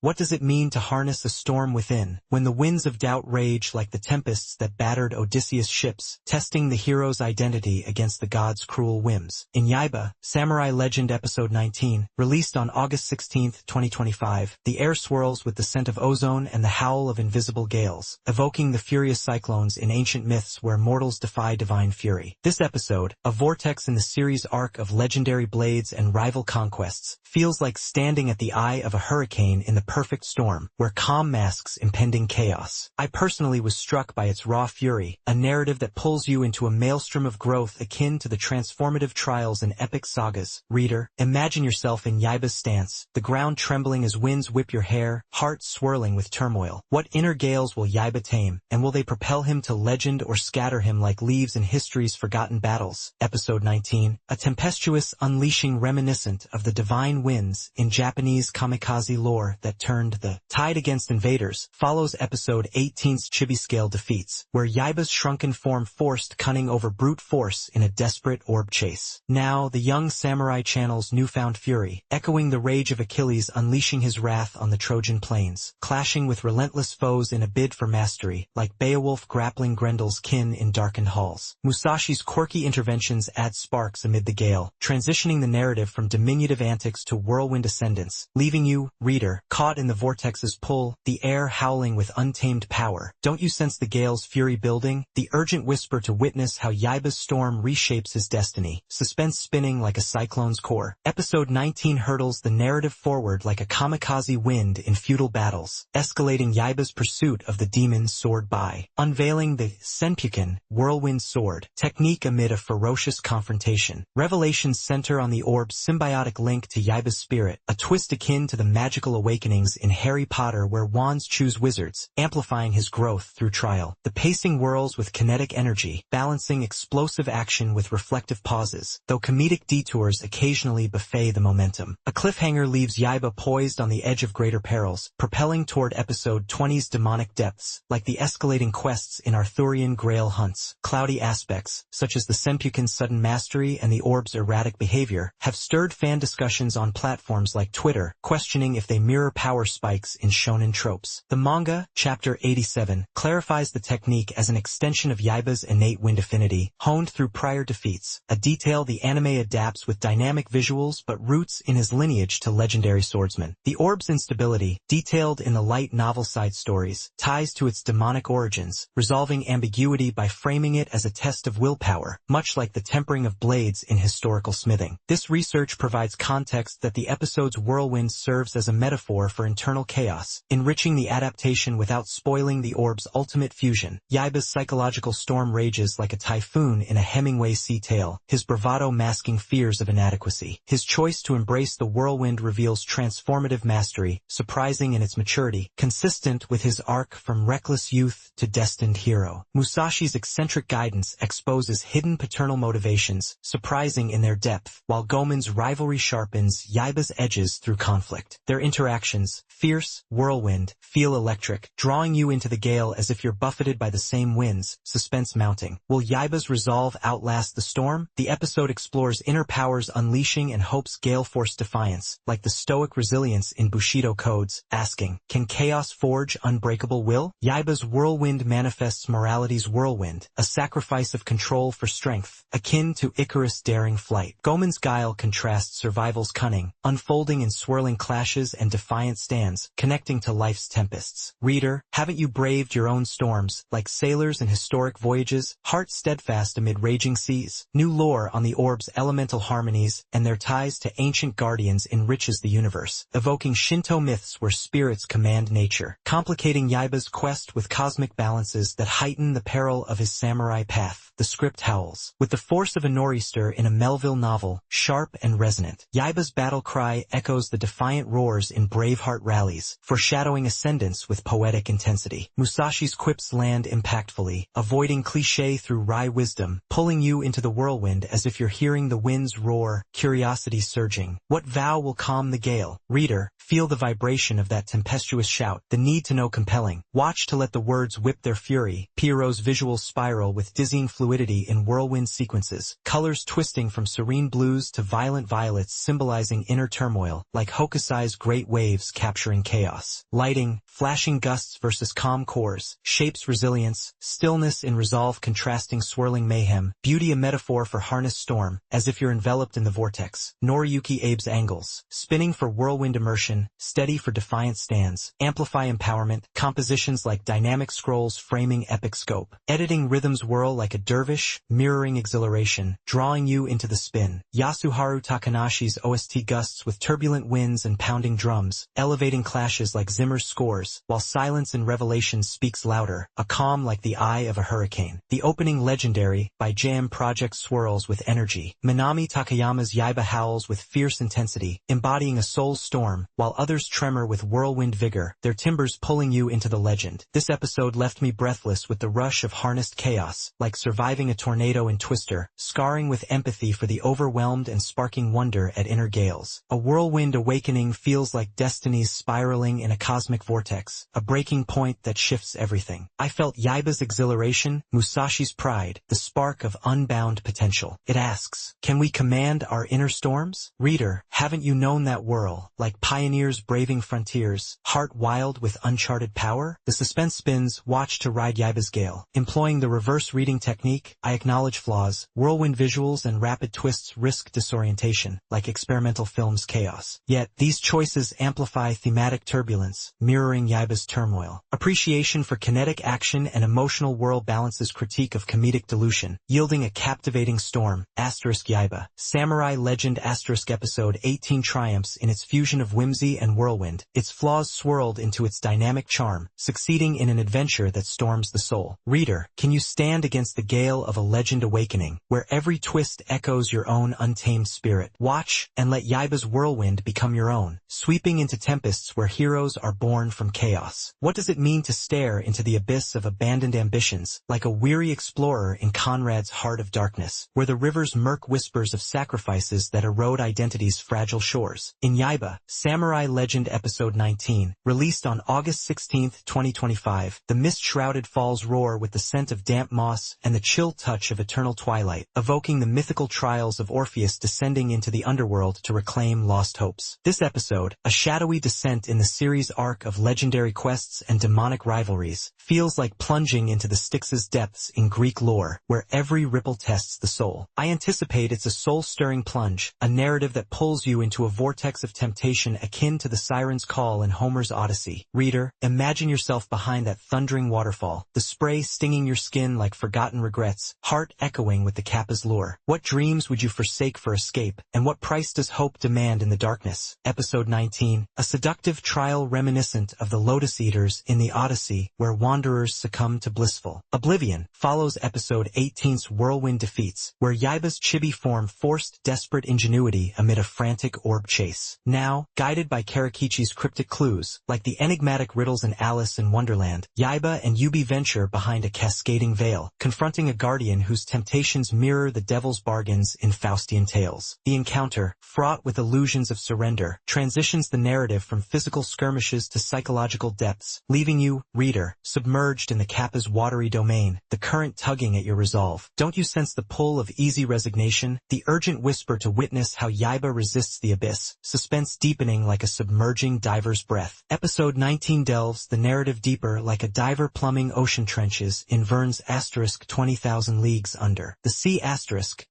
What does it mean to harness a storm within, when the winds of doubt rage like the tempests that battered Odysseus' ships, testing the hero's identity against the gods' cruel whims? In Yaiba, Samurai Legend Episode 19, released on August 16, 2025, the air swirls with the scent of ozone and the howl of invisible gales, evoking the furious cyclones in ancient myths where mortals defy divine fury. This episode, a vortex in the series arc of legendary blades and rival conquests, feels like standing at the eye of a hurricane in the perfect storm, where calm masks impending chaos. I personally was struck by its raw fury, a narrative that pulls you into a maelstrom of growth akin to the transformative trials in epic sagas. Reader, imagine yourself in Yaiba's stance, the ground trembling as winds whip your hair, heart swirling with turmoil. What inner gales will Yaiba tame, and will they propel him to legend or scatter him like leaves in history's forgotten battles? Episode 19, a tempestuous unleashing reminiscent of the divine winds in Japanese kamikaze lore that turned the tide against invaders, follows episode 18's chibi-scale defeats, where Yaiba's shrunken form forced cunning over brute force in a desperate orb chase. Now, the young samurai channels newfound fury, echoing the rage of Achilles unleashing his wrath on the Trojan plains, clashing with relentless foes in a bid for mastery, like Beowulf grappling Grendel's kin in darkened halls. Musashi's quirky interventions add sparks amid the gale, transitioning the narrative from diminutive antics to whirlwind ascendance, leaving you, reader, caught in the vortex's pull, the air howling with untamed power. Don't you sense the gale's fury building? The urgent whisper to witness how Yaiba's storm reshapes his destiny, suspense spinning like a cyclone's core. Episode 19 hurtles the narrative forward like a kamikaze wind in feudal battles, escalating Yaiba's pursuit of the demon's sword by unveiling the senpuken, whirlwind sword, technique amid a ferocious confrontation. Revelations center on the orb's symbiotic link to Yaiba's spirit, a twist akin to the magical awakenings in Harry Potter where wands choose wizards, amplifying his growth through trial. The pacing whirls with kinetic energy, balancing explosive action with reflective pauses, though comedic detours occasionally buffet the momentum. A cliffhanger leaves Yaiba poised on the edge of greater perils, propelling toward episode 20's demonic depths, like the escalating quests in Arthurian grail hunts. Cloudy aspects, such as the senpuken's sudden mastery and the orb's erratic behavior, have stirred fan discussions on platforms like Twitter, questioning if they mirror power spikes in shonen tropes. The manga, Chapter 87, clarifies the technique as an extension of Yaiba's innate wind affinity, honed through prior defeats, a detail the anime adapts with dynamic visuals but roots in his lineage to legendary swordsman. The orb's instability, detailed in the light novel side stories, ties to its demonic origins, resolving ambiguity by framing it as a test of willpower, much like the tempering of blades in historical smithing. This research provides context that the episode's whirlwind serves as a metaphor for internal chaos, enriching the adaptation without spoiling the orb's ultimate fusion. Yaiba's psychological storm rages like a typhoon in a Hemingway sea tale, his bravado masking fears of inadequacy. His choice to embrace the whirlwind reveals transformative mastery, surprising in its maturity, consistent with his arc from reckless youth to destined hero. Musashi's eccentric guidance exposes hidden paternal motivations, surprising in their depth, while Gomen's rivalry sharpens Yaiba's edges through conflict. Their interactions, fierce, whirlwind, feel electric, drawing you into the gale as if you're buffeted by the same winds, suspense mounting. Will Yaiba's resolve outlast the storm? The episode explores inner powers unleashing and hope's gale-force defiance, like the stoic resilience in Bushido codes, asking, can chaos forge unbreakable will? Yaiba's whirlwind manifests morality's whirlwind, a sacrifice of control for strength, akin to Icarus' daring flight. Gomen's guile contrasts survival's cunning, unfolding in swirling clashes and defiant stands, connecting to life's tempests. Reader, haven't you braved your own storms, like sailors in historic voyages, heart steadfast amid raging seas? New lore on the orb's elemental harmonies and their ties to ancient guardians enriches the universe, evoking Shinto myths where spirits command nature, complicating Yaiba's quest with cosmic balances that heighten the peril of his samurai path. The script howls, with the force of a nor'easter in a Melville novel, sharp and resonant. Yaiba's battle cry echoes the defiant roars in Braveheart rallies, foreshadowing ascendance with poetic intensity. Musashi's quips land impactfully, avoiding cliché through wry wisdom, pulling you into the whirlwind as if you're hearing the winds roar, curiosity surging. What vow will calm the gale? Reader, feel the vibration of that tempestuous shout, the need to know compelling. Watch to let the words whip their fury. Pierrot's visuals spiral with dizzying fluidity in whirlwind sequences, colors twisting from serene blues to violent violets symbolizing inner turmoil, like Hokusai's great waves force capturing chaos. Lighting, flashing gusts versus calm cores, shapes resilience, stillness in resolve contrasting swirling mayhem, beauty a metaphor for harnessed storm, as if you're enveloped in the vortex. Noriyuki Abe's angles, spinning for whirlwind immersion, steady for defiant stands, amplify empowerment, compositions like dynamic scrolls framing epic scope. Editing rhythms whirl like a dervish, mirroring exhilaration, drawing you into the spin. Yasuharu Takanashi's OST gusts with turbulent winds and pounding drums, elevating clashes like Zimmer's scores, while silence in Revelation speaks louder, a calm like the eye of a hurricane. The opening Legendary, by JM Project swirls with energy. Minami Takayama's Yaiba howls with fierce intensity, embodying a soul's storm, while others tremor with whirlwind vigor, their timbers pulling you into the legend. This episode left me breathless with the rush of harnessed chaos, like surviving a tornado in Twister, scarring with empathy for the overwhelmed and sparking wonder at inner gales. A whirlwind awakening feels like destinies spiraling in a cosmic vortex, a breaking point that shifts everything. I felt Yaiba's exhilaration, Musashi's pride, the spark of unbound potential. It asks, can we command our inner storms? Reader, haven't you known that whirl, like pioneers braving frontiers, heart wild with uncharted power? The suspense spins, watch to ride Yaiba's gale. Employing the reverse reading technique, I acknowledge flaws, whirlwind visuals and rapid twists risk disorientation, like experimental film's chaos. Yet, these choices amplify thematic turbulence, mirroring Yaiba's turmoil. Appreciation for kinetic action and emotional whirl balances critique of comedic dilution, yielding a captivating storm. Yaiba Samurai Legend Episode 18 triumphs in its fusion of whimsy and whirlwind, its flaws swirled into its dynamic charm, succeeding in an adventure that storms the soul. Reader, can you stand against the gale of a legend awakening, where every twist echoes your own untamed spirit? Watch, and let Yaiba's whirlwind become your own, sweeping into tempests where heroes are born from chaos. What does it mean to stare into the abyss of abandoned ambitions, like a weary explorer in Conrad's Heart of Darkness, where the river's murk whispers of sacrifices that erode identity's fragile shores? In Yaiba, Samurai Legend Episode 19, released on August 16, 2025, the mist-shrouded falls roar with the scent of damp moss and the chill touch of eternal twilight, evoking the mythical trials of Orpheus descending into the underworld to reclaim lost hopes. This episode, a shadowy descent in the series arc of legendary quests and demonic rivalries, feels like plunging into the Styx's depths in Greek lore, where every ripple tests the soul. I anticipate it's a soul-stirring plunge, a narrative that pulls you into a vortex of temptation akin to the siren's call in Homer's Odyssey. Reader, imagine yourself behind that thundering waterfall, the spray stinging your skin like forgotten regrets, heart echoing with the Kappa's lure. What dreams would you forsake for escape, and what price does hope demand in the darkness? Episode 19, a seductive trial reminiscent of the Lotus Eaters in the Odyssey, where wanderers succumb to blissful oblivion, follows Episode 18's whirlwind defeats, where Yaiba's chibi form forced desperate ingenuity amid a frantic orb chase. Now, guided by Karakichi's cryptic clues, like the enigmatic riddles in Alice in Wonderland, Yaiba and Yubi venture behind a cascading veil, confronting a guardian whose temptations mirror the devil's bargains in Faustian tales. The encounter, fraught with illusions of surrender, transitions the narrative from physical skirmishes to psychological depths, leaving you, reader, submerged in the Kappa's watery domain, the current tugging at your resolve. Don't you sense the pull of easy resignation, the urgent whisper to witness how Yaiba resists the abyss, suspense deepening like a submerging diver's breath? Episode 19 delves the narrative deeper like a diver plumbing ocean trenches in Verne's 20,000 Leagues Under the Sea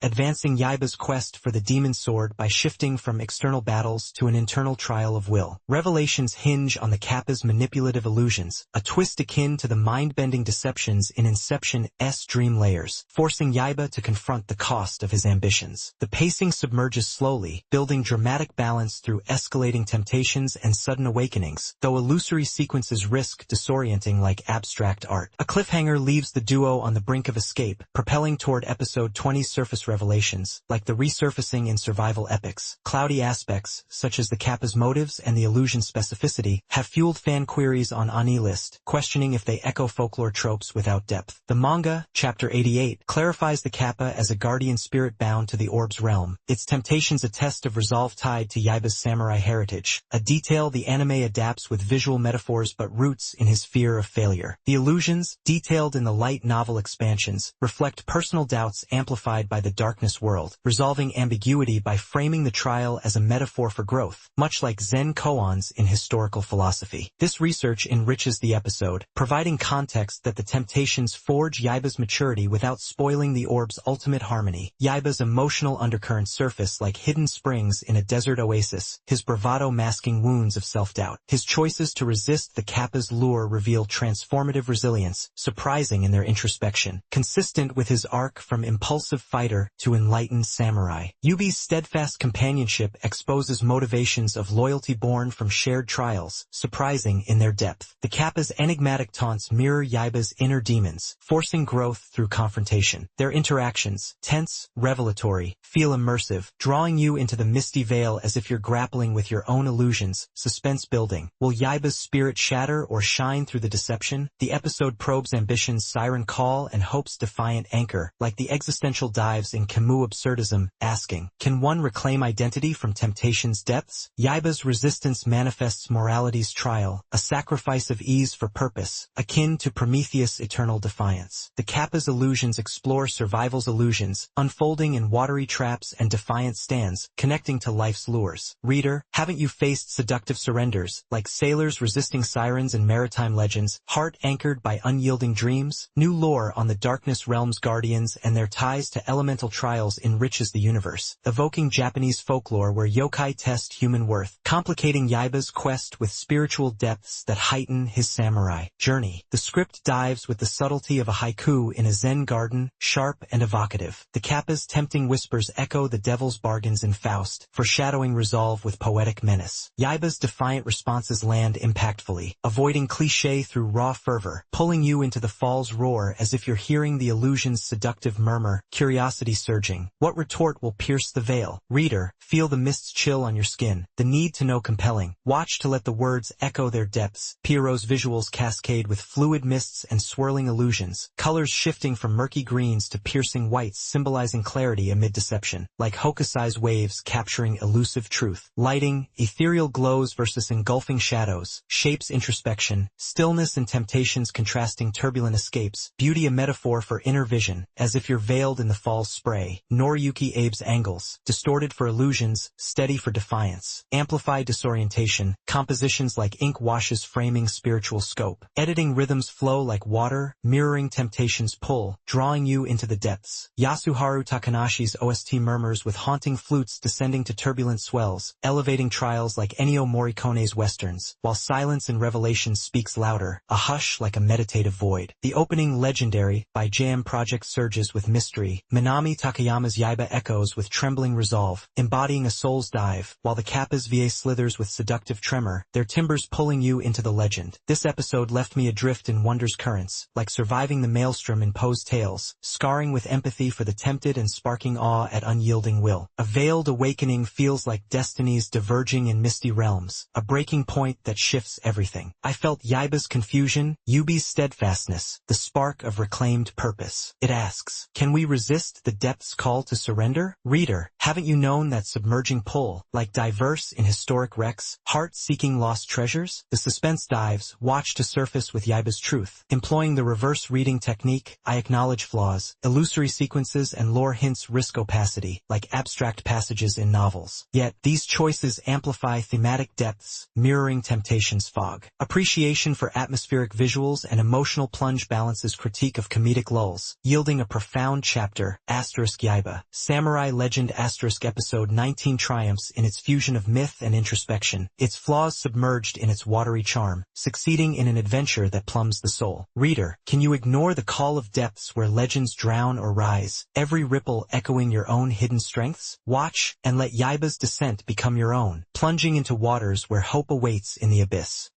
advancing Yaiba's quest for the demon sword by shifting from external battles to an internal trial of will. Revelations hinge on the Kappa's manipulative illusions, a twist akin to the mind-bending deceptions in Inception's dream layers, forcing Yaiba to confront the cost of his ambitions. The pacing submerges slowly, building dramatic balance through escalating temptations and sudden awakenings, though illusory sequences risk disorienting like abstract art. A cliffhanger leaves the duo on the brink of escape, propelling toward Episode 20's surface revelations, like the resurfacing in survival epics. Cloudy aspects, such as the Kappa's motives and the illusion's specificity, have fueled fan queries on AniList, questioning if they echo folklore tropes without depth. The manga, Chapter 88, clarifies the Kappa as a guardian spirit bound to the orb's realm, its temptations a test of resolve tied to Yaiba's samurai heritage, a detail the anime adapts with visual metaphors but roots in his fear of failure. The illusions, detailed in the light novel expansions, reflect personal doubts amplified by the darkness world, resolving ambiguity by framing the trial as a metaphor for growth, much like Zen koans in historical philosophy. This research enriches the episode, providing context that the temptations forge Yaiba's maturity without spoiling the orb's ultimate harmony. Yaiba's emotional undercurrents surface like hidden springs in a desert oasis, his bravado masking wounds of self-doubt. His choices to resist the Kappa's lure reveal transformative resilience, surprising in their introspection, consistent with his arc from impulsive fighter to enlightened samurai. Yubi's steadfast companionship exposes motivations of loyalty born from shared trials, surprising in their depth. The Kappa's enigmatic taunts mirror Yaiba's inner demons, forcing growth through confrontation. Their interactions, tense, revelatory, feel immersive, drawing you into the misty veil as if you're grappling with your own illusions, suspense building. Will Yaiba's spirit shatter or shine through the deception? The episode probes ambition's siren call and hope's defiant anchor, like the existential dives in Camus' absurdism, asking, can one reclaim identity from temptation's depths? Yaiba's resistance manifests morality's trial, a sacrifice of ease for purpose, akin to Prometheus' eternal defiance. The Kappa's illusions explore survival's illusions, unfolding in watery traps and defiant stands, connecting to life's lures. Reader, haven't you faced seductive surrenders, like sailors resisting sirens in maritime legends, heart anchored by unyielding dreams? New lore on the Darkness Realm's guardians and their ties to elemental trials enriches the universe, evoking Japanese folklore where yokai test human worth, complicating Yaiba's quest with spiritual depths that heighten his samurai journey. The script dives with the subtlety of a haiku in a Zen garden, sharp and evocative. The Kappa's tempting whispers echo the devil's bargains in Faust, foreshadowing resolve with poetic menace. Yaiba's defiant responses land impactfully, avoiding cliché through raw fervor, pulling you into the fall's roar as if you're hearing the illusion's seductive murmur, curiosity surging. What retort will pierce the veil? Reader, feel the mist's chill on your skin, the need to know compelling. Watch to let the words echo their depths. Pierrot's visuals cascade with fluid mists and swirling illusions, colors shifting from murky greens to piercing whites symbolizing clarity amid deception, like Hokusai's waves capturing elusive truth. Lighting, ethereal glows versus engulfing shadows, shapes introspection, stillness and temptations contrasting turbulent escapes, beauty a metaphor for inner vision, as if you're veiled in the fall's spray. Noriyuki Abe's angles, distorted for illusions, steady for defiance. Amplify disorientation, compositions like ink washes framing spiritual scope. Editing rhythms flow like water, mirroring temptation's pull, drawing you into the depths. Yasuharu Takanashi's OST murmurs with haunting flutes descending to turbulent swells, elevating trials like Ennio Morricone's westerns, while silence in Revelation speaks louder, a hush like a meditative void. The opening Legendary by Jam Project surges with mystery. Minami Takayama's Yaiba echoes with trembling resolve, embodying a soul's dive, while the Kappa's VA slithers with seductive tremor, their timbers pulling you into the legend. This episode left me adrift in wonder's currents, like surviving the maelstrom in Poe's tales, scarring with empathy for the tempted and sparking awe at unyielding will. A veiled awakening feels like destinies diverging in misty realms, a breaking point that shifts everything. I felt Yaiba's confusion, Yubi's steadfastness, the spark of reclaimed purpose. It asks, can we resist the depth's call to surrender? Reader, haven't you known that submerging pull, like diverse in historic wrecks, heart-seeking lost treasures? The suspense dives, watch to surface with Yaiba's truth. Employing the reverse reading technique, I acknowledge flaws, illusory sequences and lore hints risk opacity, like abstract passages in novels. Yet, these choices amplify thematic depths, mirroring temptation's fog. Appreciation for atmospheric visuals and emotional plunge balances critique of comedic lulls, yielding a profound chapter, Yaiba Samurai Legend Episode 19 triumphs in its fusion of myth and introspection, its flaws submerged in its watery charm, succeeding in an adventure that plumbs the soul. Reader, can you ignore the call of depths where legends drown or rise, every ripple echoing your own hidden strengths? Watch, and let Yaiba's descent become your own, plunging into waters where hope awaits in the abyss.